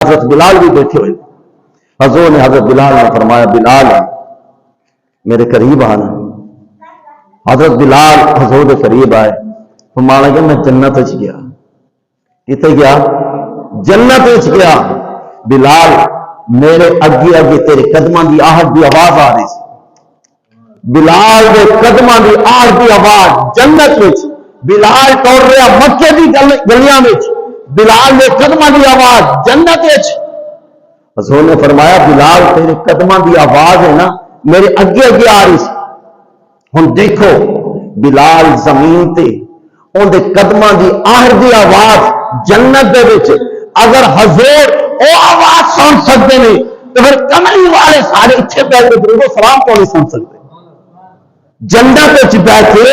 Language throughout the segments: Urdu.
حضرت بلال بھی بیٹھے ہوئے. حضور نے حضرت بلال نے فرمایا بلال میرے قریب آنا. حضرت بلال حضور کے قریب آئے. فرمایا کہ میں جنت وچ گیا. کتے گیا؟ جنت وچ گیا. بلال میرے اگے اگے تیرے قدماں دی آہٹ دی آواز آ رہی سی. بلال دے قدماں دی آہٹ دی آواز جنت وچ. بلال ٹور رہا مکے دی گلیاں وچ. بلال دے قدماں دی آواز جنت وچ. حضور نے فرمایا بلال تیرے قدماں دی آواز ہے نا میرے اگے اگے آ رہی سی. ہن دیکھو بلال زمین تے اون دے قدماں دی آہٹ دی آواز جنت دے وچ. اگر حضور او آواز سن سکتے ہیں تو پھر کملی والے سارے اتنے بیٹھ کے درود و سلام کو نہیں سن سکتے. جنت وچ بیٹھے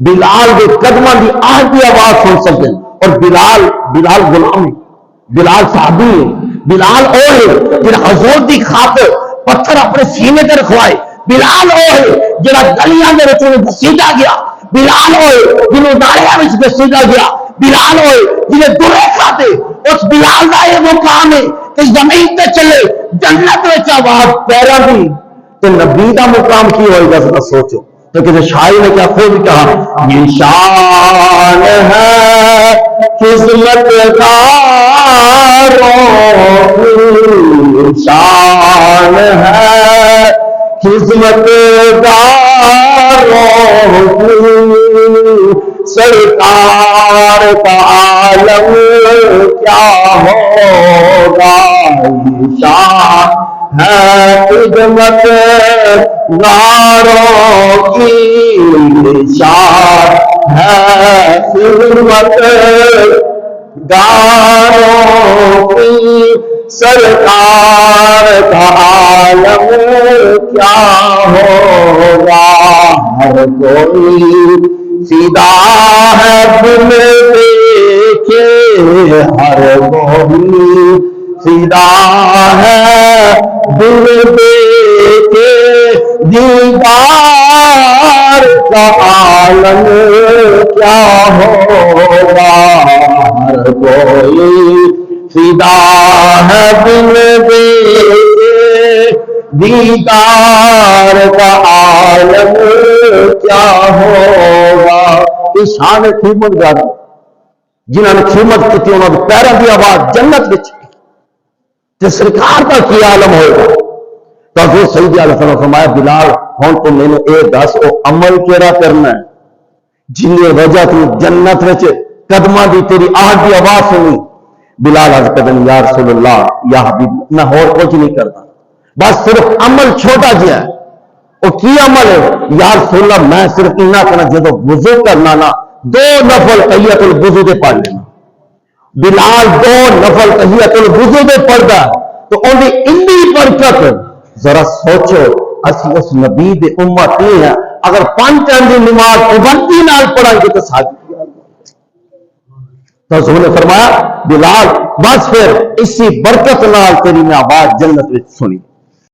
بلال دے قدماں دی آہٹ دی آواز سن سکتے ہیں. اور بلال غلام ہے, بلال صحابی ہے, بلال او ہے جڑا حضور دی خاطر پتھر اپنے سینے تے رکھوائے. بلال او ہے جڑا گلیاں دے وچ گھسیٹا گیا. بلال او ہے جنوں نالیاں وچ گھسیٹا گیا. بلال ہوئے جنہیں درے کھاتے. اس بلال کا یہ مقام ہے کہ زمین تے چلے جنت وچ آواز پیرا دی. تو نبی کا مقام کی ہوئے گا ذرا سوچو. تو کسی شاعر نے کیا خود کہا یہ شان ہے قسمت داروں کی, شان ہے قسمت داروں کی, سرکار کا عالم کیا ہوگا. شان ہے خدمت گاروں کی, شان ہے خدمت گاروں کی, سرکار کا عالم کیا ہوگا. ہر کوئی فدا ہے دل دیکھے, ہر کوئی فدا ہے دل دیکھے, دیدار کا عالم کیا ہوگا. ہر کوئی فدا ہے دل دیکھے, دیدار کا عالم کیا ہوگا. یہ شان خدمت گار جنہوں نے خدمت کی انہوں نے پیروں کی آواز جنت وچ. تے سرکار کا کیا عالم ہوگا. تو حضور سیدی علیہ السلام فرمایا بلال ہن تو میں نے اے دس او عمل کیڑا کرنا ہے جن کی وجہ تو جنت وچ قدماں دی تیری آہٹ دی آواز سنی. بلال عرض کرن یا رسول اللہ یا حبیب میں اور کچھ نہیں کرتا, بس صرف عمل چھوٹا جہا ہے. وہ کی عمل ہے یا رسول اللہ میں صرف اتنا کرنا جدو وضو کرنا نا 2 نفل تحیۃ الوضو دے پڑھ لینا. بلال 2 نفل تحیۃ الوضو دے پڑھدا تو ان دی اتنی برکت. ذرا سوچو اسی اس نبی دے امت ہیں, اگر 5 ٹائم دی نماز پابندی نال پڑھیں گے تو ساری. تو حضور نے فرمایا بلال بس پھر اسی برکت نال تیری میں آواز جنت وچ سنی.